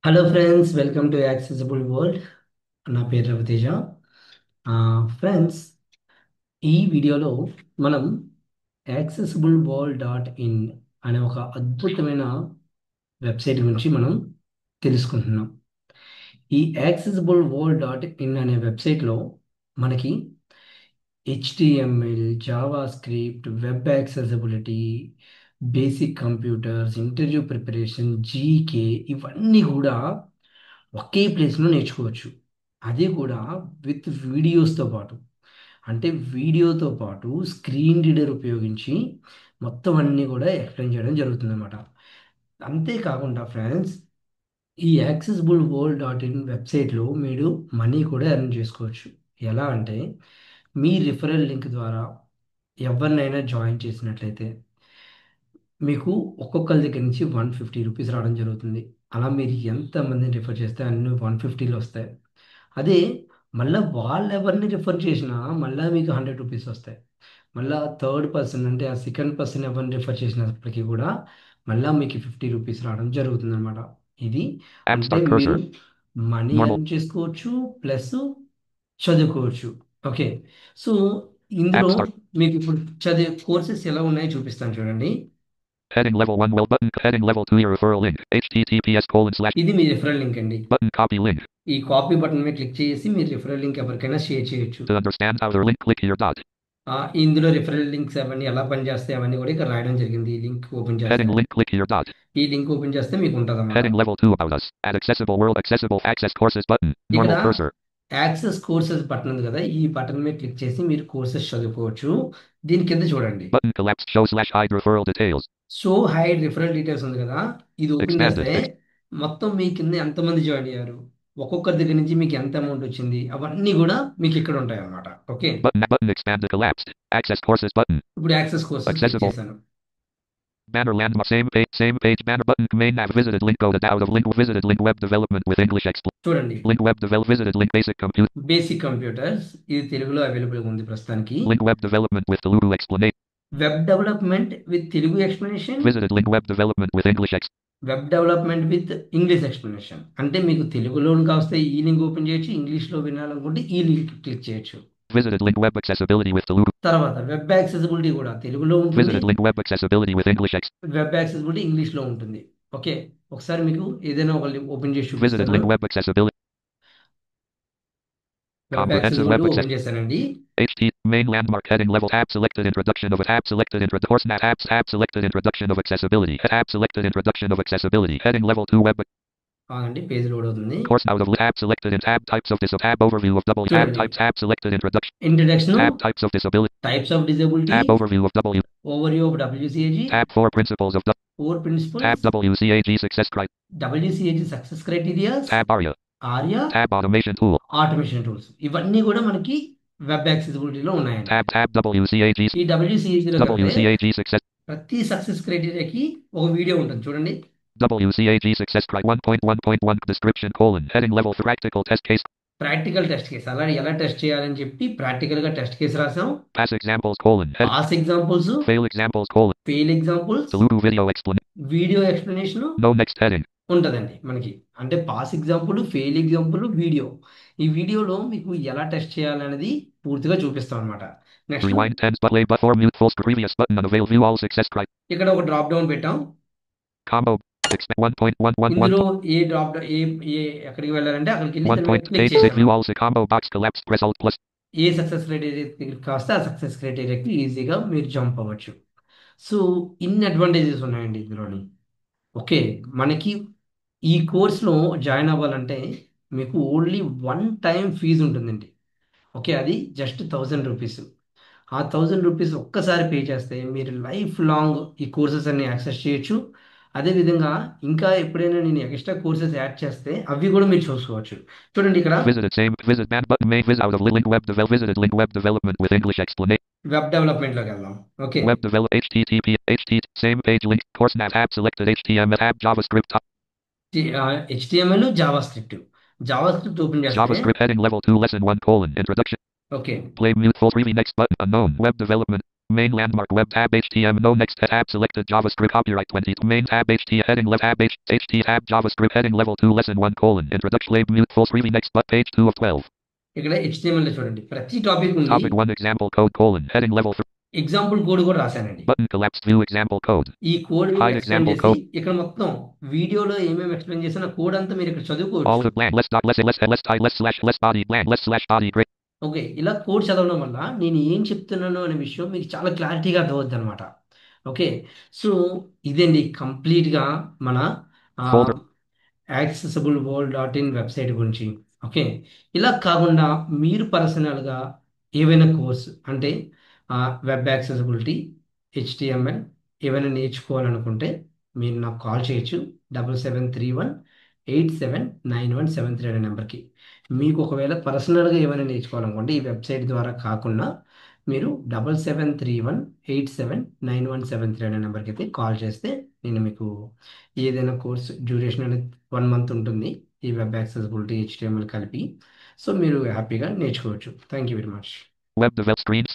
Hello friends, welcome to accessible world. నా పేరు Raviteja. Friends, ఈ వీడియోలో మనం యాక్సెసిబుల్ వరల్డ్ డాట్ ఇన్ అనే ఒక అద్భుతమైన వెబ్సైట్ గురించి మనం తెలుసుకుంటున్నాం. ఈ యాక్సెసిబుల్ వరల్డ్ డాట్ ఇన్ అనే వెబ్సైట్లో మనకి HTML, Java script, web accessibility, basic computers, interview preparation, GK ఇవన్నీ కూడా ఒకే ప్లేస్లో నేర్చుకోవచ్చు. అది కూడా విత్ వీడియోస్తో పాటు. అంటే వీడియోతో పాటు స్క్రీన్ రీడర్ ఉపయోగించి మొత్తం అన్నీ కూడా ఎక్స్ప్లెయిన్ చేయడం జరుగుతుందన్నమాట. అంతేకాకుండా ఫ్రెండ్స్, ఈ యాక్సెసిబుల్ వరల్డ్ డాట్ ఇన్ వెబ్సైట్లో మీరు మనీ కూడా ఎర్న్ చేసుకోవచ్చు. ఎలా అంటే, మీ రిఫరల్ లింక్ ద్వారా ఎవరినైనా జాయిన్ చేసినట్లయితే మీకు ఒక్కొక్కరి దగ్గర నుంచి 150 రూపీస్ రావడం జరుగుతుంది. అలా మీరు ఎంతమందిని రిఫర్ చేస్తే అన్ని 150లో వస్తాయి. అదే మళ్ళీ వాళ్ళు ఎవరిని రిఫర్ చేసినా మళ్ళీ మీకు 100 రూపీస్ వస్తాయి. మళ్ళీ థర్డ్ పర్సన్ అంటే ఆ సెకండ్ పర్సన్ ఎవరిని రిఫర్ చేసినప్పటికీ కూడా మళ్ళీ మీకు 50 రూపీస్ రావడం జరుగుతుంది అనమాట. ఇది App అంటే start మీరు cursor. Money Normal. ఎర్న్ చేసుకోవచ్చు, ప్లస్ చదువుకోవచ్చు. ఓకే. సో App ఇందులో start. మీకు ఇప్పుడు చదివే కోర్సెస్ ఎలా ఉన్నాయో చూపిస్తాను చూడండి. Heading level 1 well button. Heading level 2 your referral link. HTTPS colon slash ఇది మీ రిఫరల్ లింక్ అండి. button copy link. ఈ కాపీ బటన్ మీద క్లిక్ చేసి మీరు రిఫరల్ లింక్ ఎవరికైనా షేర్ చేయొచ్చు. To understand how the link click here dot. ఇందులో referral links అవన్నీ ఎలా పనిచేస్తాయి అవన్నీ కూడా ఇక్కడ రాయడం జరిగింది. ఈ లింక్ ఓపెన్ చేస్తే, Heading link click here dot. ఈ లింక్ ఓపెన్ చేస్తే మీకు ఉంటుంది అన్నమాట. Heading level 2 about us. Add accessible world accessible access courses button. ఇక్కడ Normal cursor. Access courses button ఉంది కదా, ఈ బటన్ మీద క్లిక్ చేసి మీరు కోర్సెస్ చదువుకోవచ్చు. దీని కింద చూడండి, Button collapsed show slash hide referral details. Show hide referral details ఉంది కదా, ఇది ఓపెన్ Expanded. చేస్తే మొత్తం మీ కింద ఎంతమంది జాయిన్ అయ్యారు, ఒక్కొక్కరి దగ్గర నుంచి మీకు ఎంత అమౌంట్ వచ్చింది, అవన్నీ కూడా మీకు ఇక్కడ ఉంటాయి అన్నమాట. Okay. Button expanded collapsed. Access courses button. ఇప్పుడు యాక్సెస్ కోర్సెస్ క్లిక్ Accessible. చేశాను. Banner landmark same page banner button main nav visited link go to out of link visited link web development with English explain చూడండి, link web develop visited link basic compute basic computers ఇది తెలుగులో అవైలబుల్గా ఉంది ప్రస్తుతానికి. link web development with Telugu explanation web development with Telugu explanation, visited link web development with English web development with English explanation. అంటే మీకు తెలుగులో కావస్తే ఈ లింక్ ఓపెన్ చేయొచ్చు, ఇంగ్లీష్లో వినాలనుకుంటే ఈ లింక్ క్లిక్ చేయొచ్చు. visited link web accessibility with Telugu తర్వాత web accessibility కూడా తెలుగులో ఉంటుంది, visited link web accessibility with English web accessibility ఇంగ్లీష్లో ఉంటుంది. ఓకే. ఒకసారి మీకు ఏదైనా ఒక లింక్ ఓపెన్ చేసి visited చూపిస్తాను. link web accessibility web comprehensive web accessibility access open చేశానండి. HT main landmark heading level tab selected introduction of a tab selected course nat apps tab selected introduction of accessibility tab selected introduction of accessibility heading level 2 web అండి, page load అవుతుంది. course out of tab selected in tab types of this tab overview of double tab చూడండి, types tab selected introduction introduction, tab types of disability types of disability, tab overview of W overview of WCAG, tab 4 principles of four tab principles, WCAG success criteria WCAG success criterias, tab ARIA ARIA, tab automation tool automation tools, ఇవన్నీ కూడా మనకి web యాక్సెసిబిలిటీలో ఉన్నాయండి. tab WCAG ఈ డబ్ల్యూసిఏజీలో వెళ్తే WCAG success ప్రతి success క్రైటీరియాకి ఒక video ఉంటుంది చూడండి. WCAG success criteria 1.1.1 description colon heading level for practical test case practical test case అలా ఎలా టెస్ట్ చేయాలని చెప్పి ప్రాక్టికల్గా టెస్ట్ కేసు రాసాం. pass examples colon head pass examples, fail examples colon fail examples, Telugu video explanation video explanation no next heading ఉంటుందండి మనకి. అంటే pass example, fail example, video. ఈ వీడియోలో మీకు ఎలా టెస్ట్ చేయాలనేది పూర్తిగా చూపిస్తాం అనమాట. Next rewind 10 but play but for mute false previous button unavail view all success criteria ఇక్కడ ఒక డ్రాప్ డౌన్ పెట్టాం. combo expand 1.111 ఇందులో ఏ డ్రాప్ ఏ ఏ ఎక్కడికి వెళ్ళాలంటే అక్కడికి వెళ్ళి దాని మీద క్లిక్ 1.86 view చేశాను. all combo box collapsed press alt plus ఏ సక్సెస్ క్రైటీరియా కాస్తే ఆ సక్సెస్ క్రైటీరియాకి ఈజీగా మీరు జంప్ అవ్వచ్చు. సో ఇన్ని అడ్వాంటేజెస్ ఉన్నాయండి ఇందులోని. ఓకే. మనకి ఈ కోర్స్లో జాయిన్ అవ్వాలంటే మీకు ఓన్లీ వన్ టైం ఫీజు ఉంటుందండి. ఓకే. అది జస్ట్ 1000 రూపీస్. ఆ 1000 రూపీస్ ఒక్కసారి పే చేస్తే మీరు లైఫ్ లాంగ్ ఈ కోర్సెస్ అన్ని యాక్సెస్ చేయొచ్చు. అదేవిధంగా ఇంకా ఎప్పుడైనా నేను ఎక్స్ట్రా కోర్సెస్ యాడ్ చేస్తే అవి కూడా మీరు చూసుకోవచ్చు. చూడండి, ఇక్కడ visited same visit band button may visit out of link web develop visited link web development with English explanation web డెవలప్మెంట్లోకి వెళ్దాం. Okay. web develop http ht same page link course nav tab selected html tab javascript HTML, Java script. Java script open చేస్తే javascript heading level 2 lesson 1 colon introduction okay, play mute full preview next button unknown web development Main landmark web tab HTML no next tab selected JavaScript copyright 20 main tab HTML heading left tab HT tab JavaScript heading level 2 lesson 1 colon introduction lab mute full screen next but page 2 of 12 ఇక్కడ HTML లో చూడండి ప్రతి topic ఉంది. topic 1 example code colon heading level 3 example code కూడా రాశానండి. button collapsed view example code ఈ code hide explain example చేసి code ఇక్కడ మొత్తం వీడియోలో ఏమేమి ఎక్స్ప్లెయిన్ చేసిన కోడ్ అంతా మీరు ఇక్కడ all చదువుకోవచ్చు. of blank less dot less tie less slash less body blank less slash body gray okay, ఇలా కోడ్ చదవడం వల్ల నేను ఏం చెప్తున్నాను అనే విషయం మీకు చాలా క్లారిటీగా అర్థమవుద్ది అనమాట. ఓకే, సో ఇదండి కంప్లీట్గా మన folder accessible world dot in website గురించి. ఓకే, ఇలా కాకుండా మీరు పర్సనల్గా ఏవైనా కోర్స్ అంటే వెబ్ యాక్సెసిబిలిటీ, హెచ్టిఎంఎల్ ఏవైనా నేర్చుకోవాలనుకుంటే మీరు నాకు కాల్ చేయొచ్చు 7731879173 అనే నెంబర్కి. మీకు ఒకవేళ పర్సనల్గా ఏమైనా నేర్చుకోవాలనుకుంటే ఈ వెబ్సైట్ ద్వారా కాకుండా మీరు 7731879173 అనే నెంబర్కి అయితే కాల్ చేస్తే నేను మీకు ఏదైనా కోర్స్ డ్యూరేషన్ అనేది 1 మంత్ ఉంటుంది ఈ వెబ్ యాక్సెసిబిలిటీ హెచ్టిఎంఎల్ కలిపి. సో మీరు హ్యాపీగా నేర్చుకోవచ్చు. Thank you very much. web develop screen